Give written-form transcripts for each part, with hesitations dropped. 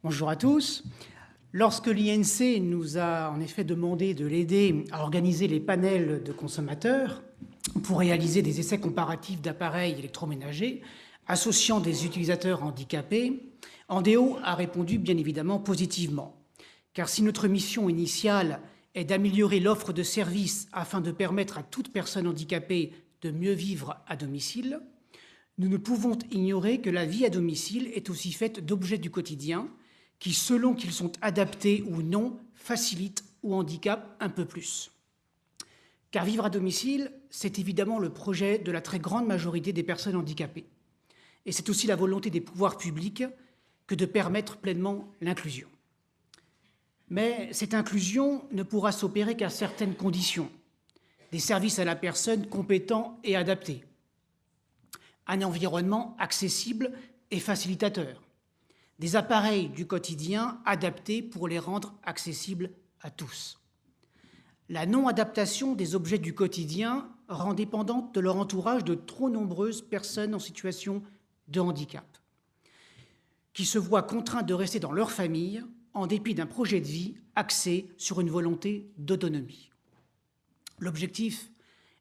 Bonjour à tous. Lorsque l'INC nous a en effet demandé de l'aider à organiser les panels de consommateurs pour réaliser des essais comparatifs d'appareils électroménagers associant des utilisateurs handicapés, Andéo a répondu bien évidemment positivement. Car si notre mission initiale est d'améliorer l'offre de services afin de permettre à toute personne handicapée de mieux vivre à domicile, nous ne pouvons ignorer que la vie à domicile est aussi faite d'objets du quotidien qui, selon qu'ils sont adaptés ou non, facilitent ou handicapent un peu plus. Car vivre à domicile, c'est évidemment le projet de la très grande majorité des personnes handicapées. Et c'est aussi la volonté des pouvoirs publics que de permettre pleinement l'inclusion. Mais cette inclusion ne pourra s'opérer qu'à certaines conditions. Des services à la personne compétents et adaptés. Un environnement accessible et facilitateur. Des appareils du quotidien adaptés pour les rendre accessibles à tous. La non-adaptation des objets du quotidien rend dépendante de leur entourage de trop nombreuses personnes en situation de handicap, qui se voient contraintes de rester dans leur famille en dépit d'un projet de vie axé sur une volonté d'autonomie. L'objectif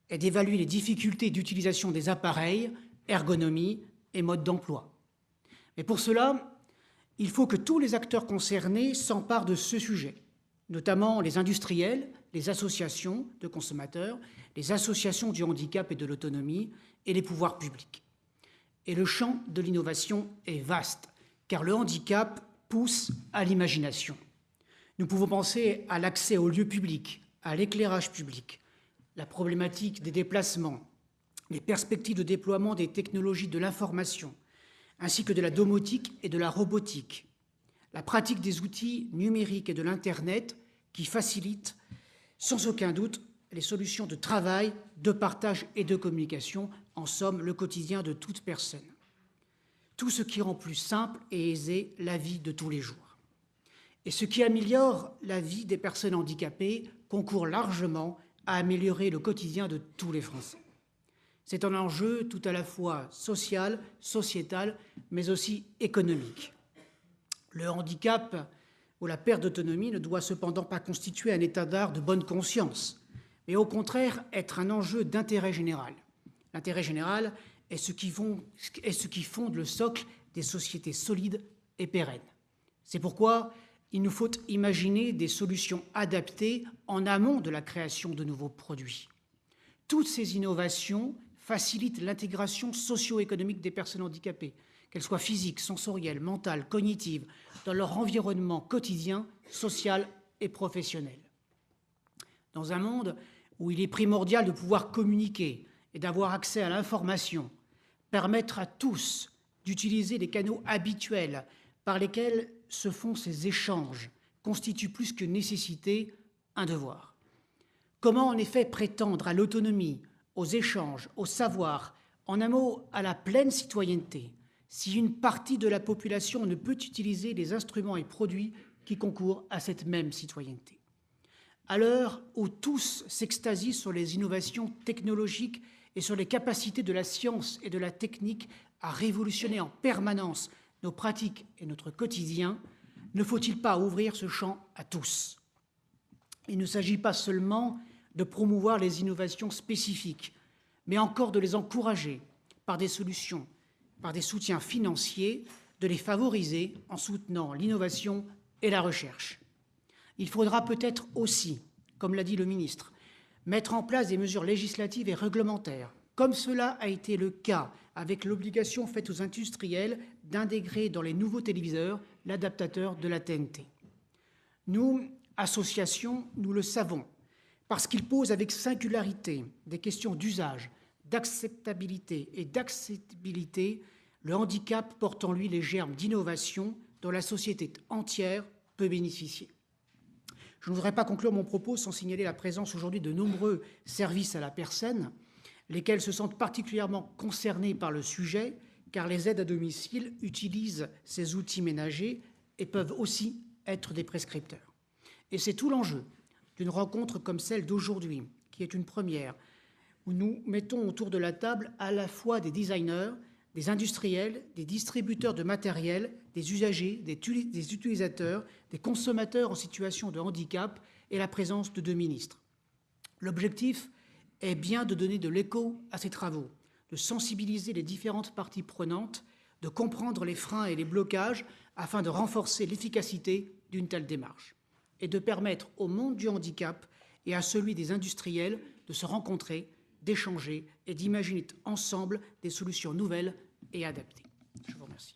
est d'évaluer les difficultés d'utilisation des appareils, ergonomie et mode d'emploi. Mais pour cela, il faut que tous les acteurs concernés s'emparent de ce sujet, notamment les industriels, les associations de consommateurs, les associations du handicap et de l'autonomie et les pouvoirs publics. Et le champ de l'innovation est vaste, car le handicap pousse à l'imagination. Nous pouvons penser à l'accès aux lieux publics, à l'éclairage public, la problématique des déplacements, les perspectives de déploiement des technologies de l'information, ainsi que de la domotique et de la robotique, la pratique des outils numériques et de l'Internet qui facilitent sans aucun doute les solutions de travail, de partage et de communication, en somme le quotidien de toute personne. Tout ce qui rend plus simple et aisé la vie de tous les jours. Et ce qui améliore la vie des personnes handicapées concourt largement à améliorer le quotidien de tous les Français. C'est un enjeu tout à la fois social, sociétal, mais aussi économique. Le handicap ou la perte d'autonomie ne doit cependant pas constituer un état d'art de bonne conscience, mais au contraire être un enjeu d'intérêt général. L'intérêt général est ce qui fonde le socle des sociétés solides et pérennes. C'est pourquoi il nous faut imaginer des solutions adaptées en amont de la création de nouveaux produits. Toutes ces innovations facilitent l'intégration socio-économique des personnes handicapées, qu'elles soient physiques, sensorielles, mentales, cognitives, dans leur environnement quotidien, social et professionnel. Dans un monde où il est primordial de pouvoir communiquer et d'avoir accès à l'information, permettre à tous d'utiliser les canaux habituels par lesquels se font ces échanges constitue plus que nécessité un devoir. Comment en effet prétendre à l'autonomie, aux échanges, au savoir, en un mot à la pleine citoyenneté, si une partie de la population ne peut utiliser les instruments et produits qui concourent à cette même citoyenneté? À l'heure où tous s'extasient sur les innovations technologiques et sur les capacités de la science et de la technique à révolutionner en permanence nos pratiques et notre quotidien, ne faut-il pas ouvrir ce champ à tous? Il ne s'agit pas seulement de promouvoir les innovations spécifiques, mais encore de les encourager par des solutions, par des soutiens financiers, de les favoriser en soutenant l'innovation et la recherche. Il faudra peut-être aussi, comme l'a dit le ministre, mettre en place des mesures législatives et réglementaires, comme cela a été le cas avec l'obligation faite aux industriels d'intégrer dans les nouveaux téléviseurs l'adaptateur de la TNT. Nous, associations, nous le savons, parce qu'il pose avec singularité des questions d'usage, d'acceptabilité et d'accessibilité, le handicap porte en lui les germes d'innovation dont la société entière peut bénéficier. Je ne voudrais pas conclure mon propos sans signaler la présence aujourd'hui de nombreux services à la personne, lesquels se sentent particulièrement concernés par le sujet, car les aides à domicile utilisent ces outils ménagers et peuvent aussi être des prescripteurs. Et c'est tout l'enjeu d'une rencontre comme celle d'aujourd'hui, qui est une première, où nous mettons autour de la table à la fois des designers, des industriels, des distributeurs de matériel, des usagers, des utilisateurs, des consommateurs en situation de handicap et la présence de 2 ministres. L'objectif est bien de donner de l'écho à ces travaux, de sensibiliser les différentes parties prenantes, de comprendre les freins et les blocages afin de renforcer l'efficacité d'une telle démarche et de permettre au monde du handicap et à celui des industriels de se rencontrer, d'échanger et d'imaginer ensemble des solutions nouvelles et adaptées. Je vous remercie.